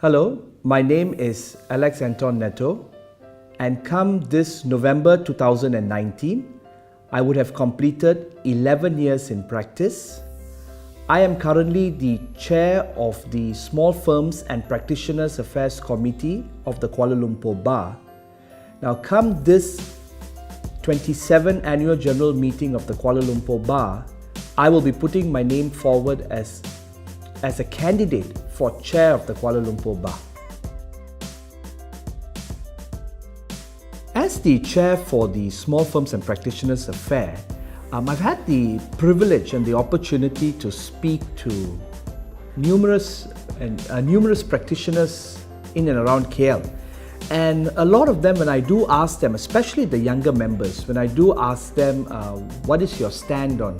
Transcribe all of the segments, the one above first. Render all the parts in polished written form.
Hello, my name is Alex Anton Netto, and come this November 2019, I would have completed 11 years in practice. I am currently the chair of the Small Firms and Practitioners Affairs Committee of the Kuala Lumpur Bar. Now, come this 27th Annual General Meeting of the Kuala Lumpur Bar, I will be putting my name forward as a candidate for chair of the Kuala Lumpur Bar. As the chair for the Small Firms and Practitioners Affair, I've had the privilege and the opportunity to speak to numerous practitioners in and around KL. And a lot of them, when I do ask them, especially the younger members, when I do ask them, what is your stand on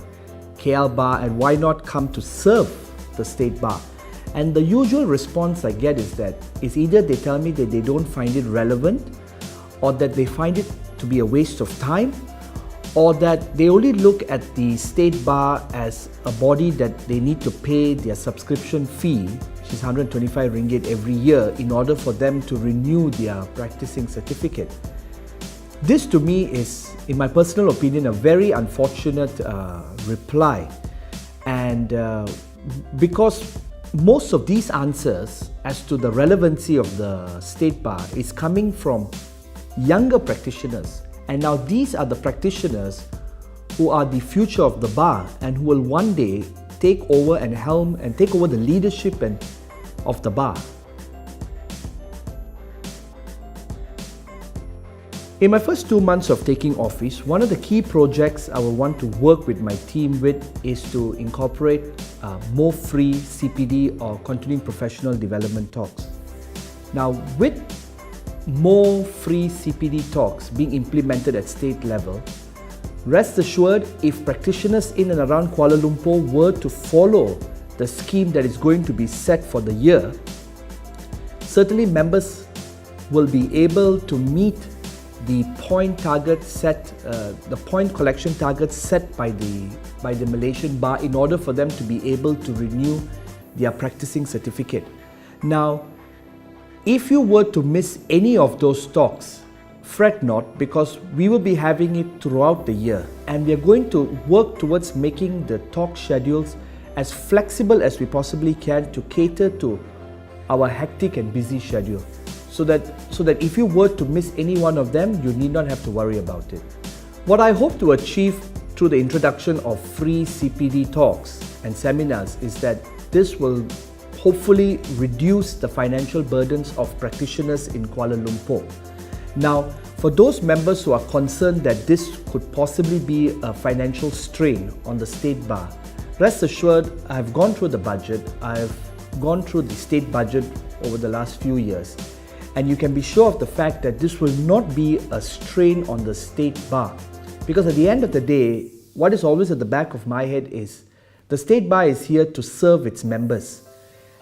KL Bar and why not come to serve the State Bar? And the usual response I get is that it's either they tell me that they don't find it relevant, or that they find it to be a waste of time, or that they only look at the State Bar as a body that they need to pay their subscription fee, which is 125 ringgit every year, in order for them to renew their practicing certificate. This to me is, in my personal opinion, a very unfortunate reply. And because most of these answers as to the relevancy of the State Bar is coming from younger practitioners. And now these are the practitioners who are the future of the bar and who will one day take over and helm and take over the leadership of the bar. In my first 2 months of taking office, one of the key projects I will want to work with my team with is to incorporate more free CPD or continuing professional development talks. Now, with more free CPD talks being implemented at state level, rest assured, if practitioners in and around Kuala Lumpur were to follow the scheme that is going to be set for the year, certainly members will be able to meet the point target set, the point collection target set by the Malaysian Bar in order for them to be able to renew their practicing certificate. Now, if you were to miss any of those talks, fret not, because we will be having it throughout the year, and we are going to work towards making the talk schedules as flexible as we possibly can to cater to our hectic and busy schedule. So that if you were to miss any one of them, you need not have to worry about it. What I hope to achieve through the introduction of free CPD talks and seminars is that this will hopefully reduce the financial burdens of practitioners in Kuala Lumpur. Now, for those members who are concerned that this could possibly be a financial strain on the State Bar, rest assured, I have gone through the budget, I have gone through the state budget over the last few years, and you can be sure of the fact that this will not be a strain on the State Bar. Because at the end of the day, what is always at the back of my head is the State Bar is here to serve its members.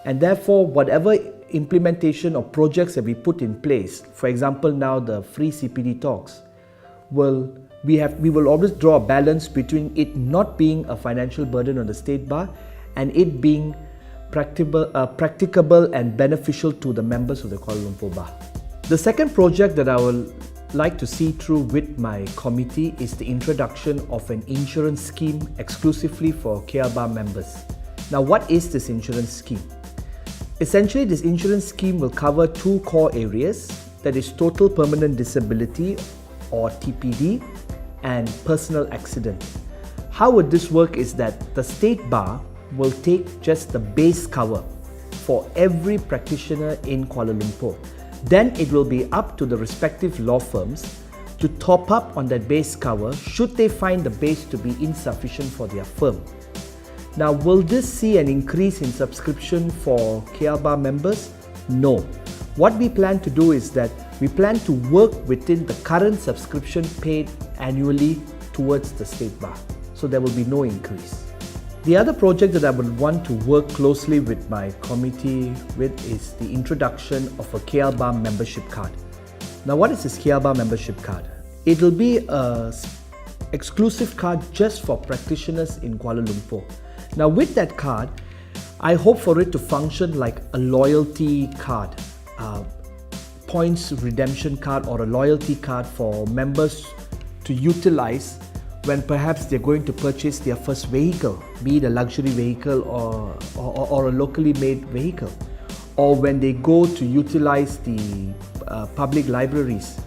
And therefore, whatever implementation or projects that we put in place, for example now the free CPD talks, we will always draw a balance between it not being a financial burden on the State Bar and it being practicable and beneficial to the members of the Kuala Lumpur Bar. The second project that I will like to see through with my committee is the introduction of an insurance scheme exclusively for KL Bar members. Now, what is this insurance scheme? Essentially, this insurance scheme will cover two core areas, that is total permanent disability or TPD and personal accident. How would this work is that the State Bar will take just the base cover for every practitioner in Kuala Lumpur. Then it will be up to the respective law firms to top up on that base cover should they find the base to be insufficient for their firm. Now, will this see an increase in subscription for KL Bar members? No. What we plan to do is that we plan to work within the current subscription paid annually towards the State Bar. So there will be no increase. The other project that I would want to work closely with my committee with is the introduction of a KL Bar membership card. Now, what is this KL Bar membership card? It will be an exclusive card just for practitioners in Kuala Lumpur. Now, with that card, I hope for it to function like a loyalty card, points redemption card or a loyalty card for members to utilize when perhaps they're going to purchase their first vehicle, be it a luxury vehicle or a locally made vehicle, or when they go to utilize the public libraries,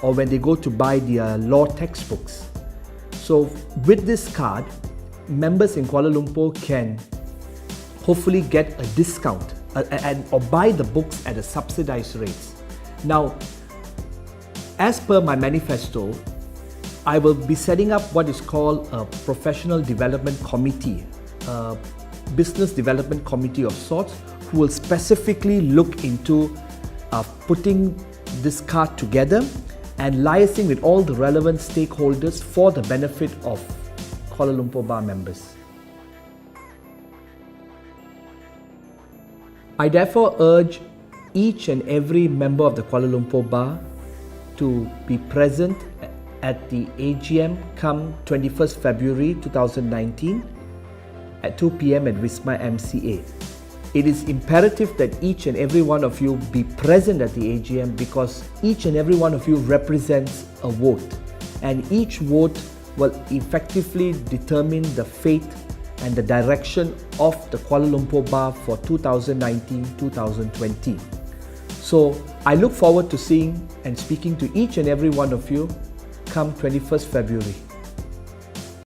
or when they go to buy their law textbooks. So with this card, members in Kuala Lumpur can hopefully get a discount or buy the books at a subsidized rates. Now, as per my manifesto, I will be setting up what is called a professional development committee, a business development committee of sorts, who will specifically look into putting this card together and liaising with all the relevant stakeholders for the benefit of Kuala Lumpur Bar members. I therefore urge each and every member of the Kuala Lumpur Bar to be present at the AGM come 21st February 2019 at 2 p.m. at Wisma MCA. It is imperative that each and every one of you be present at the AGM because each and every one of you represents a vote, and each vote will effectively determine the fate and the direction of the Kuala Lumpur Bar for 2019-2020. So I look forward to seeing and speaking to each and every one of you come 21st February.